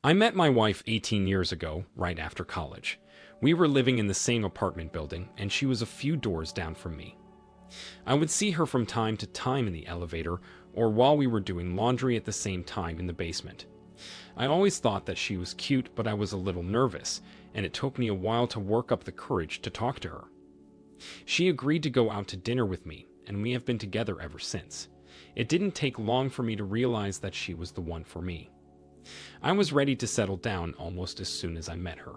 I met my wife 18 years ago, right after college. We were living in the same apartment building, and she was a few doors down from me. I would see her from time to time in the elevator or while we were doing laundry at the same time in the basement. I always thought that she was cute, but I was a little nervous, and it took me a while to work up the courage to talk to her. She agreed to go out to dinner with me, and we have been together ever since. It didn't take long for me to realize that she was the one for me. I was ready to settle down almost as soon as I met her.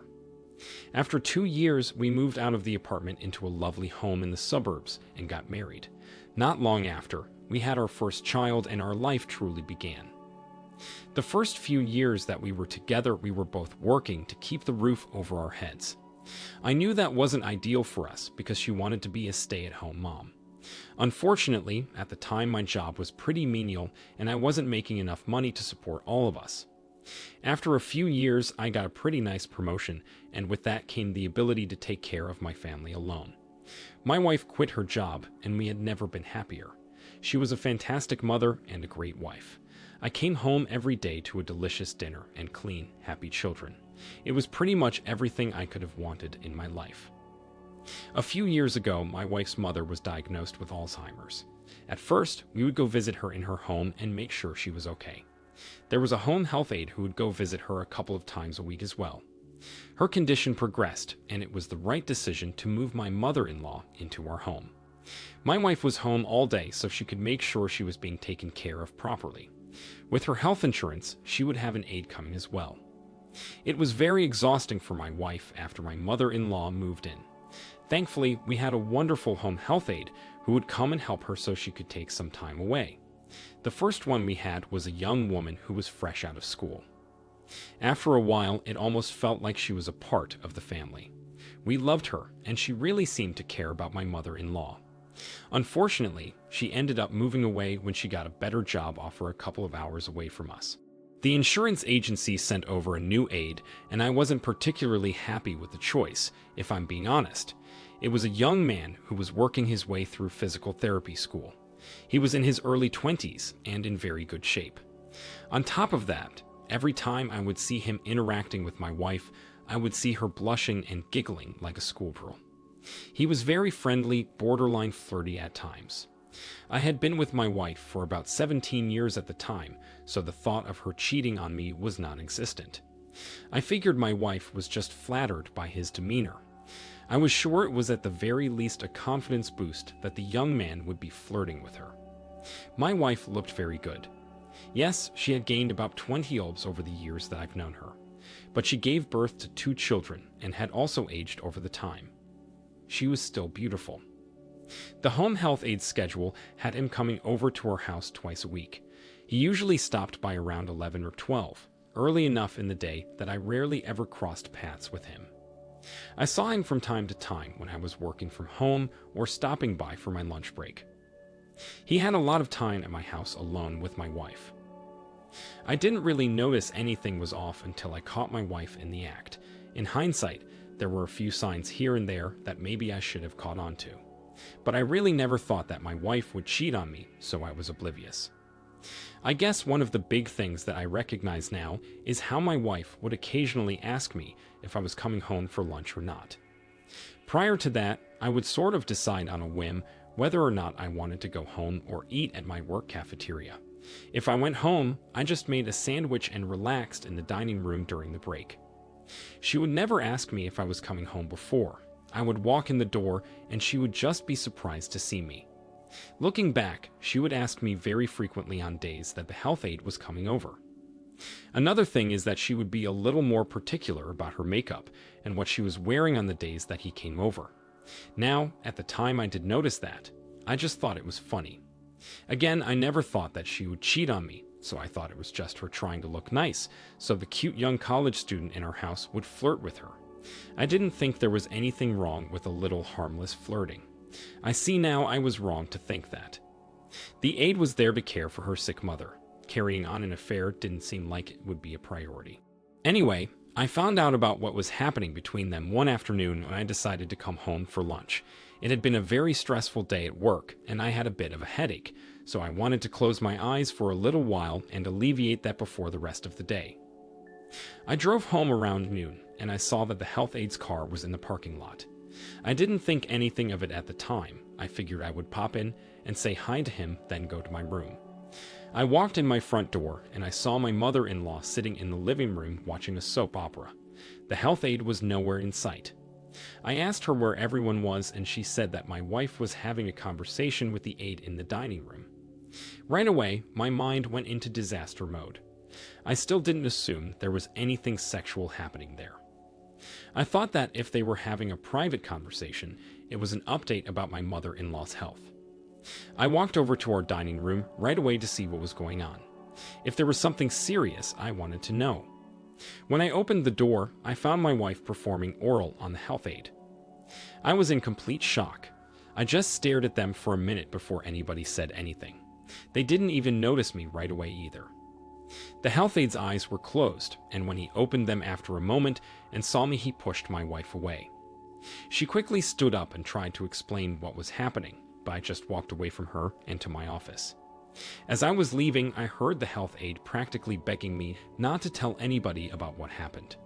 After 2 years, we moved out of the apartment into a lovely home in the suburbs and got married. Not long after, we had our first child and our life truly began. The first few years that we were together, we were both working to keep the roof over our heads. I knew that wasn't ideal for us because she wanted to be a stay-at-home mom. Unfortunately, at the time my job was pretty menial and I wasn't making enough money to support all of us. After a few years, I got a pretty nice promotion, and with that came the ability to take care of my family alone. My wife quit her job, and we had never been happier. She was a fantastic mother and a great wife. I came home every day to a delicious dinner and clean, happy children. It was pretty much everything I could have wanted in my life. A few years ago, my wife's mother was diagnosed with Alzheimer's. At first, we would go visit her in her home and make sure she was okay. There was a home health aide who would go visit her a couple of times a week as well. Her condition progressed, and it was the right decision to move my mother-in-law into our home. My wife was home all day so she could make sure she was being taken care of properly. With her health insurance, she would have an aide coming as well. It was very exhausting for my wife after my mother-in-law moved in. Thankfully, we had a wonderful home health aide who would come and help her so she could take some time away. The first one we had was a young woman who was fresh out of school. After a while, it almost felt like she was a part of the family. We loved her, and she really seemed to care about my mother-in-law. Unfortunately, she ended up moving away when she got a better job offer a couple of hours away from us. The insurance agency sent over a new aide, and I wasn't particularly happy with the choice, if I'm being honest. It was a young man who was working his way through physical therapy school. He was in his early 20s and in very good shape. On top of that, every time I would see him interacting with my wife, I would see her blushing and giggling like a schoolgirl. He was very friendly, borderline flirty at times. I had been with my wife for about 17 years at the time, so the thought of her cheating on me was non-existent. I figured my wife was just flattered by his demeanor. I was sure it was at the very least a confidence boost that the young man would be flirting with her. My wife looked very good. Yes, she had gained about 20 obs over the years that I've known her, but she gave birth to 2 children and had also aged over the time. She was still beautiful. The home health aide schedule had him coming over to our house twice a week. He usually stopped by around 11 or 12, early enough in the day that I rarely ever crossed paths with him. I saw him from time to time when I was working from home or stopping by for my lunch break. He had a lot of time at my house alone with my wife. I didn't really notice anything was off until I caught my wife in the act. In hindsight, there were a few signs here and there that maybe I should have caught on to. But I really never thought that my wife would cheat on me, so I was oblivious. I guess one of the big things that I recognize now is how my wife would occasionally ask me if I was coming home for lunch or not. Prior to that, I would sort of decide on a whim whether or not I wanted to go home or eat at my work cafeteria. If I went home, I just made a sandwich and relaxed in the dining room during the break. She would never ask me if I was coming home before. I would walk in the door and she would just be surprised to see me. Looking back, she would ask me very frequently on days that the health aide was coming over. Another thing is that she would be a little more particular about her makeup and what she was wearing on the days that he came over. Now, at the time I did notice that. I just thought it was funny. Again, I never thought that she would cheat on me, so I thought it was just her trying to look nice, so the cute young college student in our house would flirt with her. I didn't think there was anything wrong with a little harmless flirting. I see now I was wrong to think that. The aide was there to care for her sick mother. Carrying on an affair didn't seem like it would be a priority. Anyway, I found out about what was happening between them one afternoon when I decided to come home for lunch. It had been a very stressful day at work, and I had a bit of a headache, so I wanted to close my eyes for a little while and alleviate that before the rest of the day. I drove home around noon, and I saw that the health ade's car was in the parking lot. I didn't think anything of it at the time. I figured I would pop in and say hi to him, then go to my room. I walked in my front door, and I saw my mother-in-law sitting in the living room watching a soap opera. The health aide was nowhere in sight. I asked her where everyone was, and she said that my wife was having a conversation with the aide in the dining room. Right away, my mind went into disaster mode. I still didn't assume there was anything sexual happening there. I thought that if they were having a private conversation, it was an update about my mother-in-law's health. I walked over to our dining room right away to see what was going on. If there was something serious, I wanted to know. When I opened the door, I found my wife performing oral on the health aide. I was in complete shock. I just stared at them for a minute before anybody said anything. They didn't even notice me right away either. The health aide's eyes were closed, and when he opened them after a moment and saw me, he pushed my wife away. She quickly stood up and tried to explain what was happening, but I just walked away from her and to my office. As I was leaving, I heard the health aide practically begging me not to tell anybody about what happened.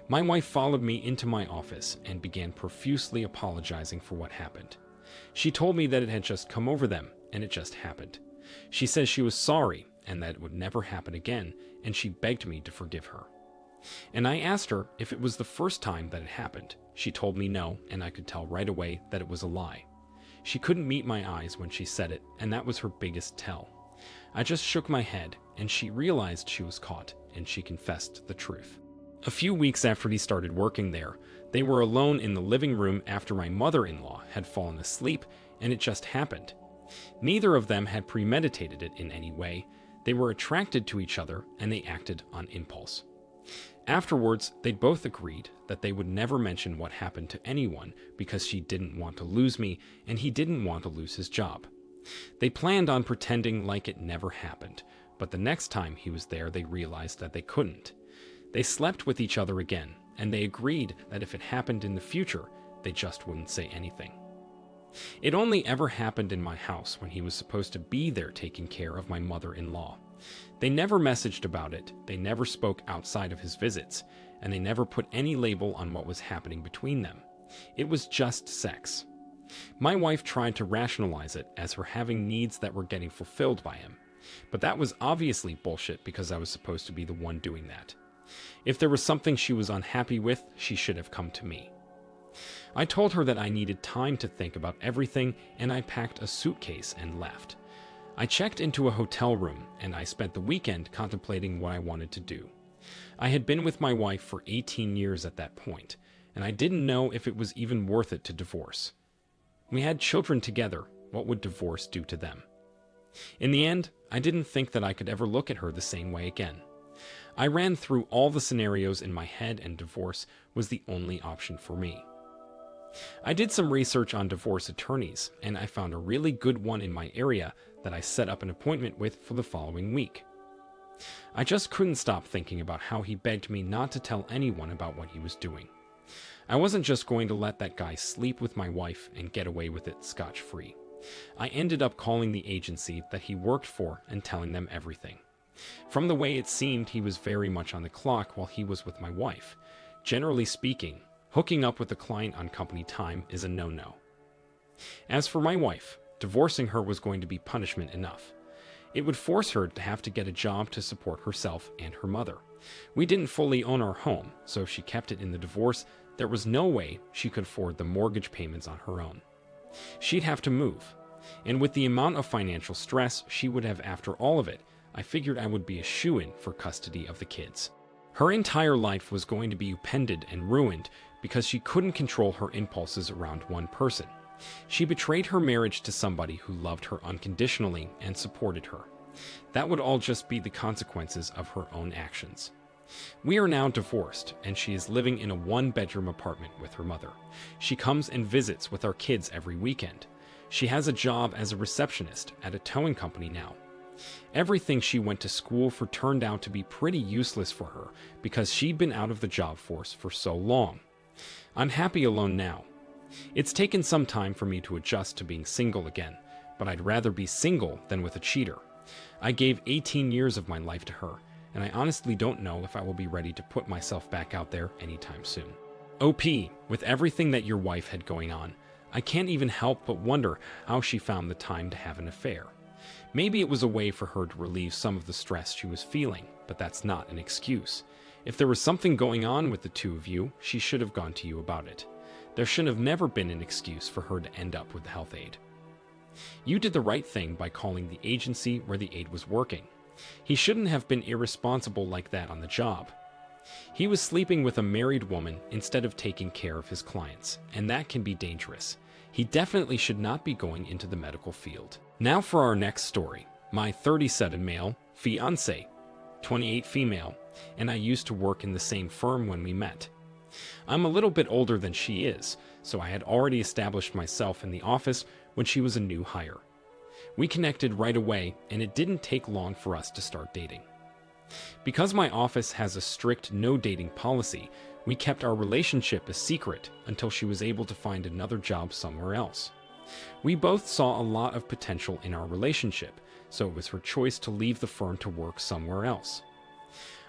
My wife followed me into my office and began profusely apologizing for what happened. She told me that it had just come over them, and it just happened. She says she was sorry and that it would never happen again, and she begged me to forgive her. And I asked her if it was the first time that it happened. She told me no, and I could tell right away that it was a lie. She couldn't meet my eyes when she said it, and that was her biggest tell. I just shook my head, and she realized she was caught, and she confessed the truth. A few weeks after he started working there, they were alone in the living room after my mother-in-law had fallen asleep, and it just happened. Neither of them had premeditated it in any way. They were attracted to each other, and they acted on impulse. Afterwards, they both agreed that they would never mention what happened to anyone because she didn't want to lose me, and he didn't want to lose his job. They planned on pretending like it never happened, but the next time he was there, they realized that they couldn't. They slept with each other again, and they agreed that if it happened in the future, they just wouldn't say anything. It only ever happened in my house when he was supposed to be there taking care of my mother-in-law. They never messaged about it, they never spoke outside of his visits, and they never put any label on what was happening between them. It was just sex. My wife tried to rationalize it as her having needs that were getting fulfilled by him, but that was obviously bullshit because I was supposed to be the one doing that. If there was something she was unhappy with, she should have come to me. I told her that I needed time to think about everything, and I packed a suitcase and left. I checked into a hotel room, and I spent the weekend contemplating what I wanted to do. I had been with my wife for 18 years at that point, and I didn't know if it was even worth it to divorce. We had children together. What would divorce do to them? In the end, I didn't think that I could ever look at her the same way again. I ran through all the scenarios in my head, and divorce was the only option for me. I did some research on divorce attorneys, and I found a really good one in my area that I set up an appointment with for the following week. I just couldn't stop thinking about how he begged me not to tell anyone about what he was doing. I wasn't just going to let that guy sleep with my wife and get away with it scotch-free. I ended up calling the agency that he worked for and telling them everything. From the way it seemed, he was very much on the clock while he was with my wife. Generally speaking, hooking up with a client on company time is a no-no. As for my wife, divorcing her was going to be punishment enough. It would force her to have to get a job to support herself and her mother. We didn't fully own our home, so if she kept it in the divorce, there was no way she could afford the mortgage payments on her own. She'd have to move, and with the amount of financial stress she would have after all of it, I figured I would be a shoo-in for custody of the kids. Her entire life was going to be upended and ruined because she couldn't control her impulses around one person. She betrayed her marriage to somebody who loved her unconditionally and supported her. That would all just be the consequences of her own actions. We are now divorced, and she is living in a one-bedroom apartment with her mother. She comes and visits with our kids every weekend. She has a job as a receptionist at a towing company now. Everything she went to school for turned out to be pretty useless for her because she'd been out of the job force for so long. I'm happy alone now. It's taken some time for me to adjust to being single again, but I'd rather be single than with a cheater. I gave 18 years of my life to her, and I honestly don't know if I will be ready to put myself back out there anytime soon. OP, with everything that your wife had going on, I can't even help but wonder how she found the time to have an affair. Maybe it was a way for her to relieve some of the stress she was feeling, but that's not an excuse. If there was something going on with the two of you, she should have gone to you about it. There should have never been an excuse for her to end up with the health aide. You did the right thing by calling the agency where the aide was working. He shouldn't have been irresponsible like that on the job. He was sleeping with a married woman instead of taking care of his clients, and that can be dangerous. He definitely should not be going into the medical field. Now for our next story. My 37 male fiancé, 28 female, and I used to work in the same firm when we met. I'm a little bit older than she is, so I had already established myself in the office when she was a new hire. We connected right away, and it didn't take long for us to start dating. Because my office has a strict no-dating policy, we kept our relationship a secret until she was able to find another job somewhere else. We both saw a lot of potential in our relationship, so it was her choice to leave the firm to work somewhere else.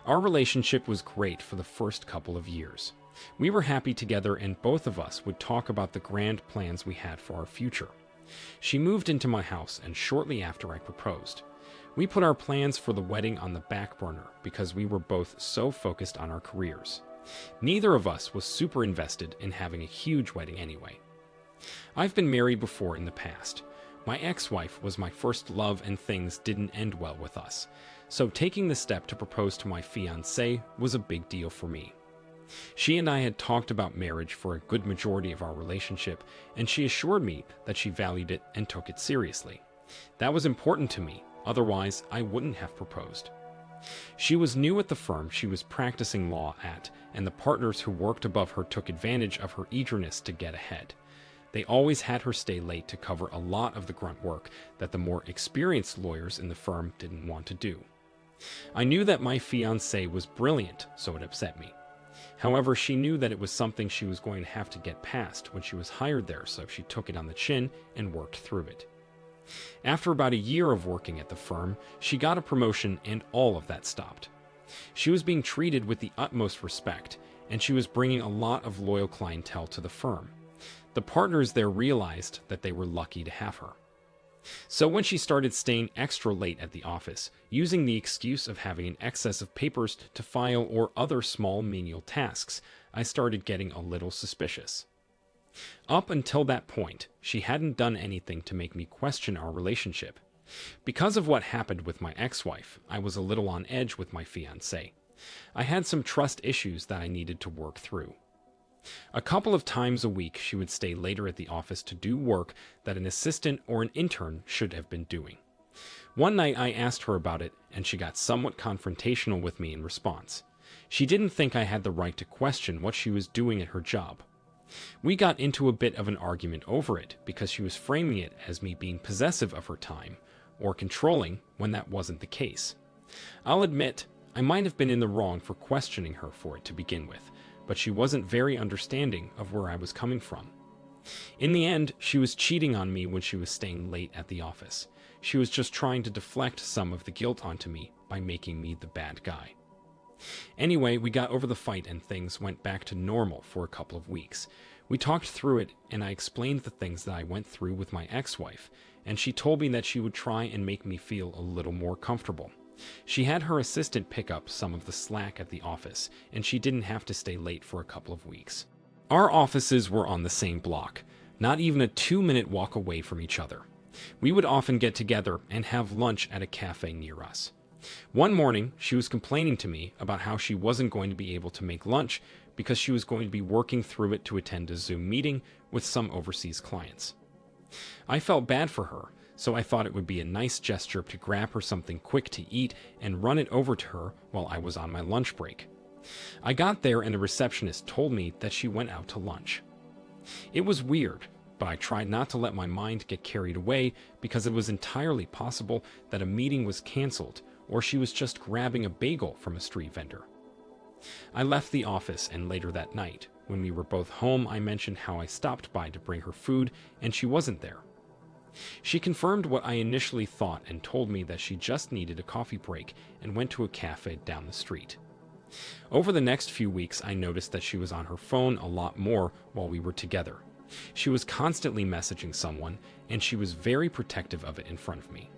Our relationship was great for the first couple of years. We were happy together, and both of us would talk about the grand plans we had for our future. She moved into my house, and shortly after I proposed. We put our plans for the wedding on the back burner because we were both so focused on our careers. Neither of us was super invested in having a huge wedding anyway. I've been married before in the past. My ex-wife was my first love, and things didn't end well with us. So taking the step to propose to my fiancé was a big deal for me. She and I had talked about marriage for a good majority of our relationship, and she assured me that she valued it and took it seriously. That was important to me, otherwise I wouldn't have proposed. She was new at the firm she was practicing law at, and the partners who worked above her took advantage of her eagerness to get ahead. They always had her stay late to cover a lot of the grunt work that the more experienced lawyers in the firm didn't want to do. I knew that my fiancé was brilliant, so it upset me. However, she knew that it was something she was going to have to get past when she was hired there, so she took it on the chin and worked through it. After about a year of working at the firm, she got a promotion, and all of that stopped. She was being treated with the utmost respect, and she was bringing a lot of loyal clientele to the firm. The partners there realized that they were lucky to have her. So when she started staying extra late at the office, using the excuse of having an excess of papers to file or other small menial tasks, I started getting a little suspicious. Up until that point, she hadn't done anything to make me question our relationship. Because of what happened with my ex-wife, I was a little on edge with my fiancé. I had some trust issues that I needed to work through. A couple of times a week, she would stay later at the office to do work that an assistant or an intern should have been doing. One night I asked her about it, and she got somewhat confrontational with me in response. She didn't think I had the right to question what she was doing at her job. We got into a bit of an argument over it because she was framing it as me being possessive of her time, or controlling when that wasn't the case. I'll admit, I might have been in the wrong for questioning her for it to begin with, but she wasn't very understanding of where I was coming from. In the end, she was cheating on me when she was staying late at the office. She was just trying to deflect some of the guilt onto me by making me the bad guy. Anyway, we got over the fight and things went back to normal for a couple of weeks. We talked through it, and I explained the things that I went through with my ex-wife, and she told me that she would try and make me feel a little more comfortable. She had her assistant pick up some of the slack at the office, and she didn't have to stay late for a couple of weeks. Our offices were on the same block, not even a 2-minute walk away from each other. We would often get together and have lunch at a cafe near us. One morning, she was complaining to me about how she wasn't going to be able to make lunch because she was going to be working through it to attend a Zoom meeting with some overseas clients. I felt bad for her, so I thought it would be a nice gesture to grab her something quick to eat and run it over to her while I was on my lunch break. I got there and a receptionist told me that she went out to lunch. It was weird, but I tried not to let my mind get carried away because it was entirely possible that a meeting was canceled or she was just grabbing a bagel from a street vendor. I left the office, and later that night, when we were both home, I mentioned how I stopped by to bring her food and she wasn't there. She confirmed what I initially thought and told me that she just needed a coffee break and went to a cafe down the street. Over the next few weeks, I noticed that she was on her phone a lot more while we were together. She was constantly messaging someone, and she was very protective of it in front of me.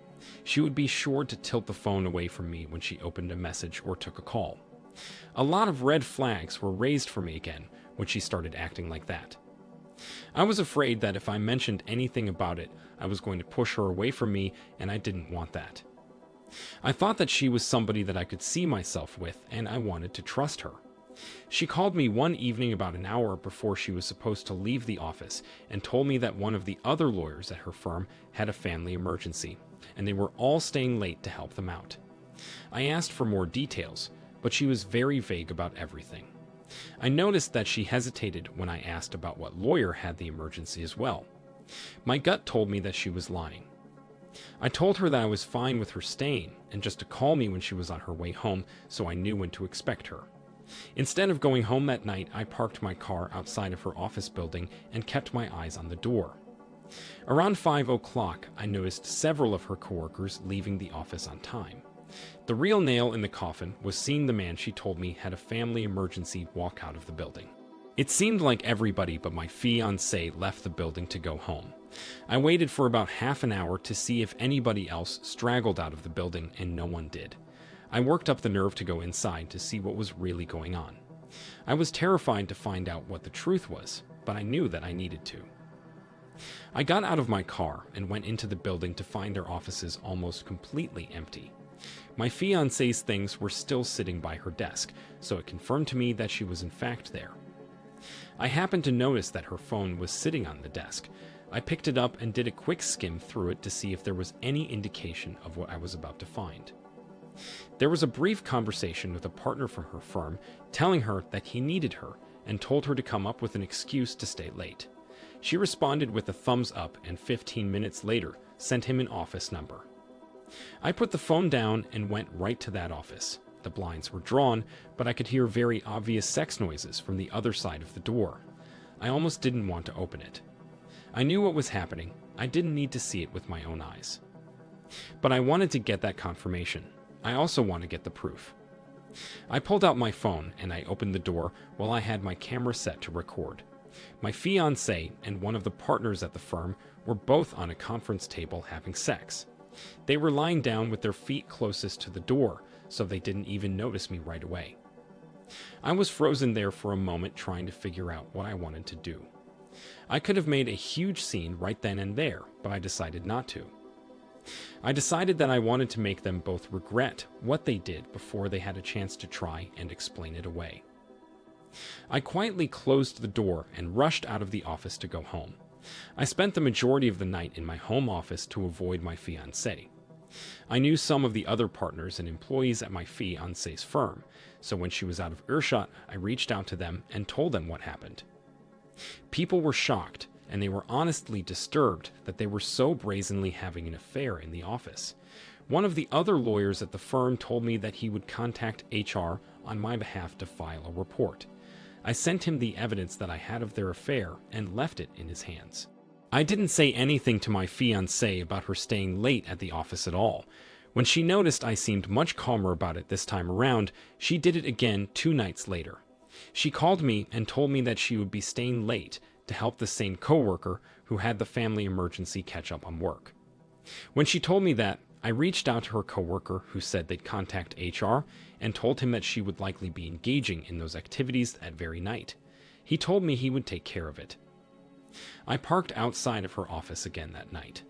She would be sure to tilt the phone away from me when she opened a message or took a call. A lot of red flags were raised for me again when she started acting like that. I was afraid that if I mentioned anything about it, I was going to push her away from me, and I didn't want that. I thought that she was somebody that I could see myself with, and I wanted to trust her. She called me one evening about an hour before she was supposed to leave the office and told me that one of the other lawyers at her firm had a family emergency, and they were all staying late to help them out. I asked for more details, but she was very vague about everything. I noticed that she hesitated when I asked about what lawyer had the emergency as well. My gut told me that she was lying. I told her that I was fine with her staying and just to call me when she was on her way home so I knew when to expect her. Instead of going home that night, I parked my car outside of her office building and kept my eyes on the door. Around 5 o'clock, I noticed several of her coworkers leaving the office on time. The real nail in the coffin was seeing the man she told me had a family emergency walk out of the building. It seemed like everybody but my fiancé left the building to go home. I waited for about half an hour to see if anybody else straggled out of the building, and no one did. I worked up the nerve to go inside to see what was really going on. I was terrified to find out what the truth was, but I knew that I needed to. I got out of my car and went into the building to find their offices almost completely empty. My fiancé's things were still sitting by her desk, so it confirmed to me that she was in fact there. I happened to notice that her phone was sitting on the desk. I picked it up and did a quick skim through it to see if there was any indication of what I was about to find. There was a brief conversation with a partner from her firm telling her that he needed her and told her to come up with an excuse to stay late. She responded with a thumbs up and 15 minutes later sent him an office number. I put the phone down and went right to that office. The blinds were drawn, but I could hear very obvious sex noises from the other side of the door. I almost didn't want to open it. I knew what was happening. I didn't need to see it with my own eyes. But I wanted to get that confirmation. I also want to get the proof. I pulled out my phone and I opened the door while I had my camera set to record. My fiancé and one of the partners at the firm were both on a conference table having sex. They were lying down with their feet closest to the door, so they didn't even notice me right away. I was frozen there for a moment trying to figure out what I wanted to do. I could have made a huge scene right then and there, but I decided not to. I decided that I wanted to make them both regret what they did before they had a chance to try and explain it away. I quietly closed the door and rushed out of the office to go home. I spent the majority of the night in my home office to avoid my fiancé. I knew some of the other partners and employees at my fiancé's firm, so when she was out of earshot, I reached out to them and told them what happened. People were shocked, and they were honestly disturbed that they were so brazenly having an affair in the office. One of the other lawyers at the firm told me that he would contact HR on my behalf to file a report. I sent him the evidence that I had of their affair and left it in his hands. I didn't say anything to my fiancée about her staying late at the office at all. When she noticed I seemed much calmer about it this time around, she did it again 2 nights later. She called me and told me that she would be staying late to help the same coworker who had the family emergency catch up on work. When she told me that, I reached out to her coworker who said they'd contact HR and told him that she would likely be engaging in those activities that very night. He told me he would take care of it. I parked outside of her office again that night.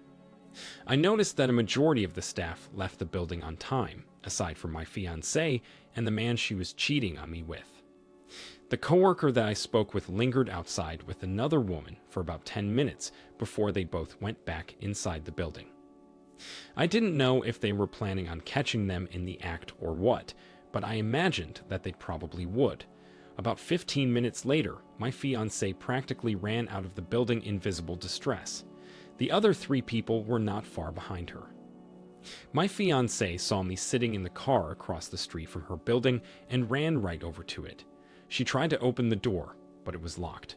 I noticed that a majority of the staff left the building on time, aside from my fiancé and the man she was cheating on me with. The coworker that I spoke with lingered outside with another woman for about 10 minutes before they both went back inside the building. I didn't know if they were planning on catching them in the act or what, but I imagined that they probably would. About 15 minutes later, my fiancé practically ran out of the building in visible distress. The other 3 people were not far behind her. My fiancé saw me sitting in the car across the street from her building and ran right over to it. She tried to open the door, but it was locked.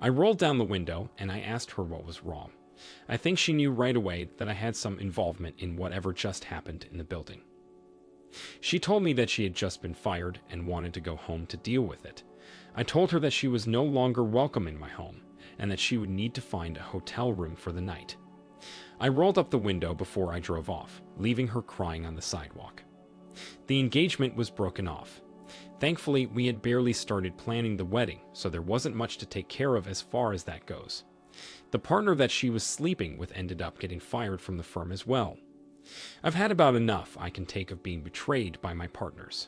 I rolled down the window and I asked her what was wrong. I think she knew right away that I had some involvement in whatever just happened in the building. She told me that she had just been fired and wanted to go home to deal with it. I told her that she was no longer welcome in my home and that she would need to find a hotel room for the night. I rolled up the window before I drove off, leaving her crying on the sidewalk. The engagement was broken off. Thankfully, we had barely started planning the wedding, so there wasn't much to take care of as far as that goes. The partner that she was sleeping with ended up getting fired from the firm as well. I've had about enough I can take of being betrayed by my partners.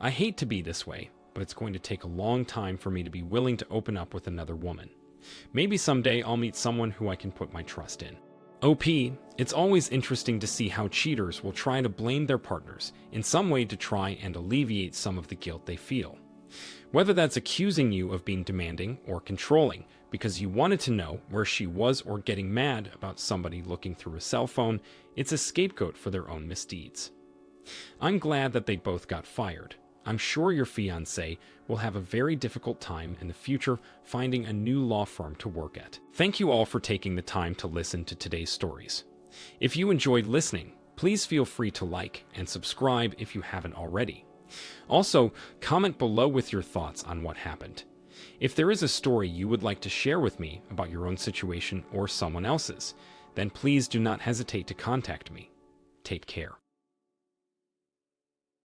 I hate to be this way, but it's going to take a long time for me to be willing to open up with another woman. Maybe someday I'll meet someone who I can put my trust in. OP, it's always interesting to see how cheaters will try to blame their partners in some way to try and alleviate some of the guilt they feel. Whether that's accusing you of being demanding or controlling because you wanted to know where she was or getting mad about somebody looking through a cell phone, it's a scapegoat for their own misdeeds. I'm glad that they both got fired. I'm sure your fiancé will have a very difficult time in the future finding a new law firm to work at. Thank you all for taking the time to listen to today's stories. If you enjoyed listening, please feel free to like and subscribe if you haven't already. Also, comment below with your thoughts on what happened. If there is a story you would like to share with me about your own situation or someone else's, then please do not hesitate to contact me. Take care.